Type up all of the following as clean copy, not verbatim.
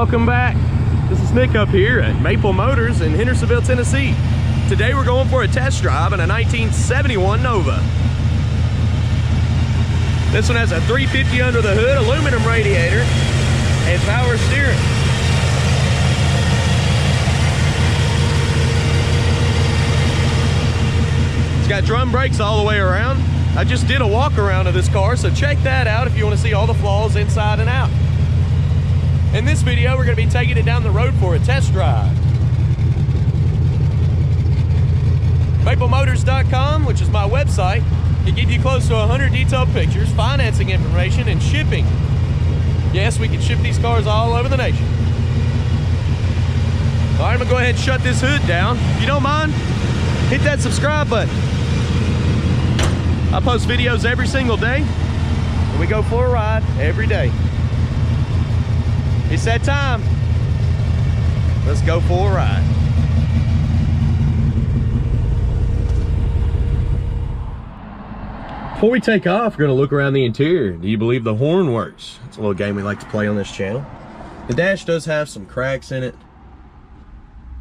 Welcome back. This is Nick up here at Maple Motors in Hendersonville, Tennessee. Today we're going for a test drive in a 1971 Nova. This one has a 350 under the hood, aluminum radiator, and power steering. It's got drum brakes all the way around. I just did a walk around of this car, so check that out if you want to see all the flaws inside and out. In this video, we're going to be taking it down the road for a test drive. MapleMotors.com, which is my website, can give you close to 100 detailed pictures, financing information, and shipping. Yes, we can ship these cars all over the nation. All right, I'm going to go ahead and shut this hood down. If you don't mind, hit that subscribe button. I post videos every single day, and we go for a ride every day. It's that time. Let's go for a ride. Before we take off, we're going to look around the interior. Do you believe the horn works? It's a little game we like to play on this channel. The dash does have some cracks in it.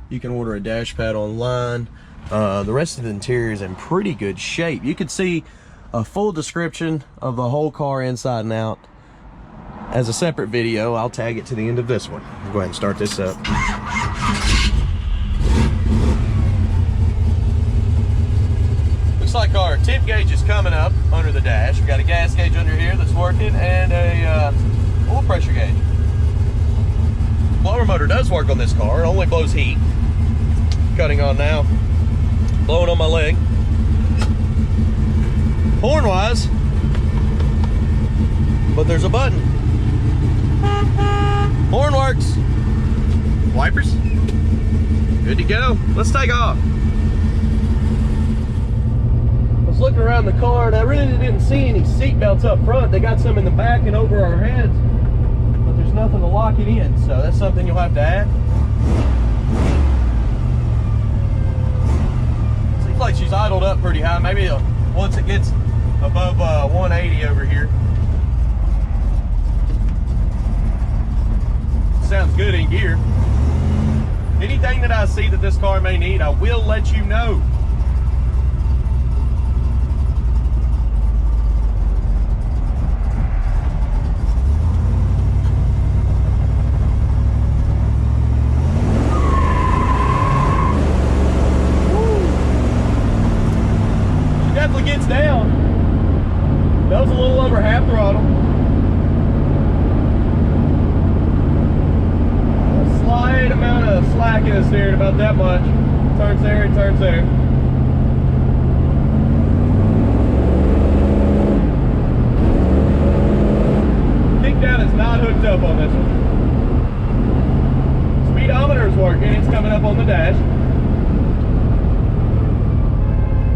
You can order a dash pad online. The rest of the interior is in pretty good shape. You can see a full description of the whole car inside and out as a separate video. I'll tag it to the end of this one. I'll go ahead and start this up. Looks like our tip gauge is coming up under the dash. We've got a gas gauge under here that's working and a oil pressure gauge. Blower motor does work on this car. It only blows heat. Cutting on now. Blowing on my leg. Horn wise, but there's a button. Horn works. Wipers. Good to go. Let's take off. I was looking around the car and I really didn't see any seat belts up front. They got some in the back and over our heads, but there's nothing to lock it in, so that's something you'll have to add. Seems like she's idled up pretty high. Maybe once it gets above 180 over here. Sounds good in gear. Anything that I see that this car may need, I will let you know. She definitely gets down. That was a little over half throttle. Slight amount of slack in the steering, about that much. Turns there and turns there. Kickdown is not hooked up on this one. Speedometer is working, it's coming up on the dash.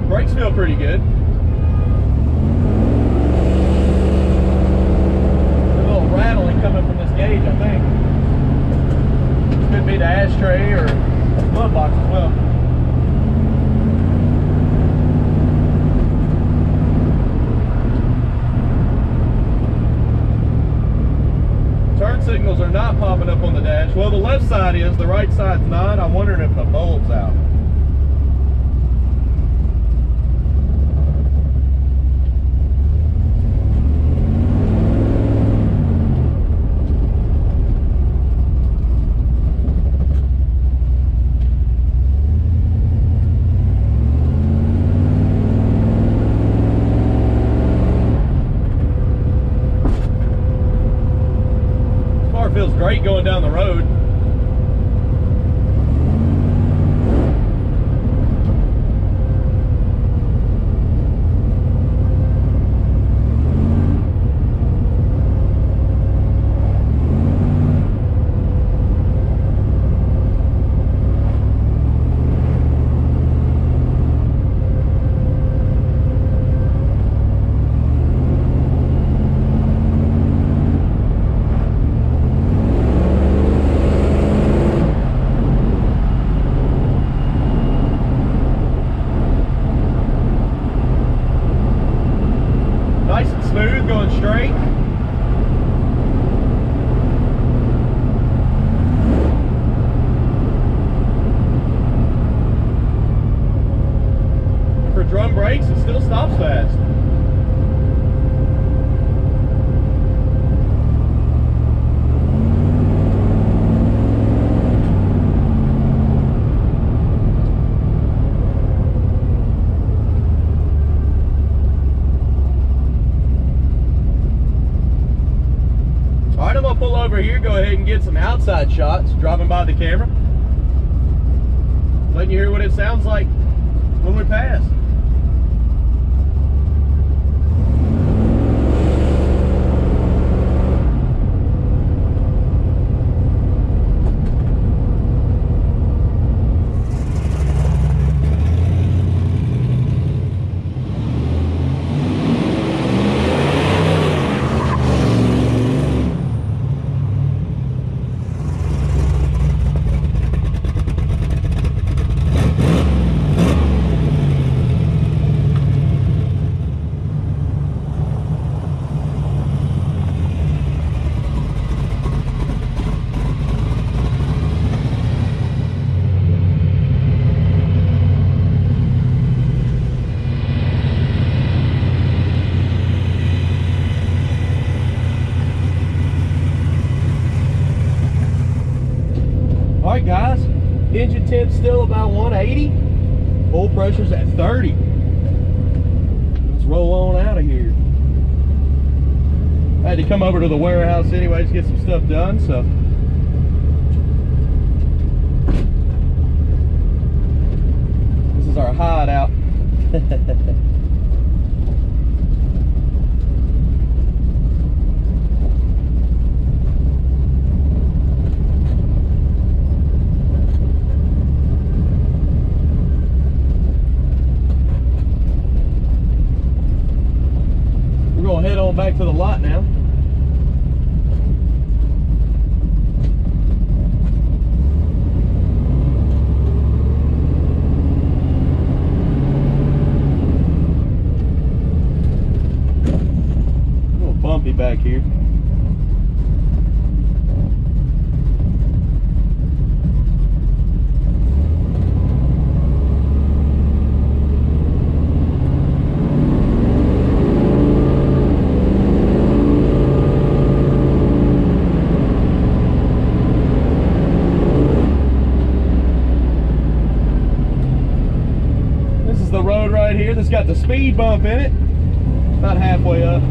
Brakes feel pretty good. A little rattling coming from this gauge, I think. Could be the ashtray or glove box as well. Turn signals are not popping up on the dash. Well, the left side is, the right side's not. I'm wondering if the bulb's out. Feels great going down the road. on brakes, it still stops fast. All right, I'm gonna pull over here, go ahead and get some outside shots, driving by the camera. Letting you hear what it sounds like when we pass. All right, guys, engine temp's still about 180. Oil pressure's at 30. Let's roll on out of here. I had to come over to the warehouse anyways to get some stuff done, so. This is our hideout. Head on back to the lot now. A little bumpy back here. The road right here that's got the speed bump in it, about halfway up.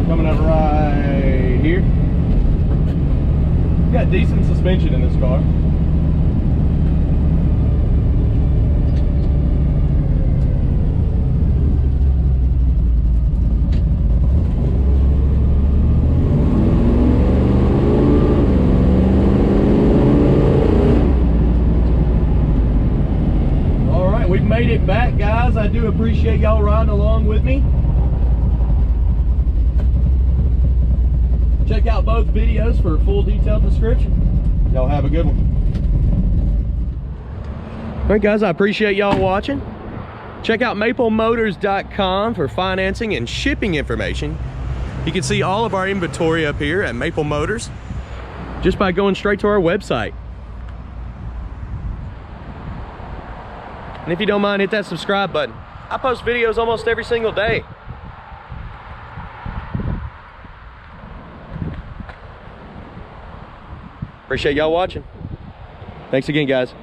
Coming up right here. Got decent suspension in this car. We've made it back, guys. I do appreciate y'all riding along with me. Check out both videos for a full detailed description. Y'all have a good one. All right, guys, I appreciate y'all watching. Check out maplemotors.com for financing and shipping information. You can see all of our inventory up here at Maple Motors just by going straight to our website. And if you don't mind, hit that subscribe button. I post videos almost every single day. Appreciate y'all watching. Thanks again, guys.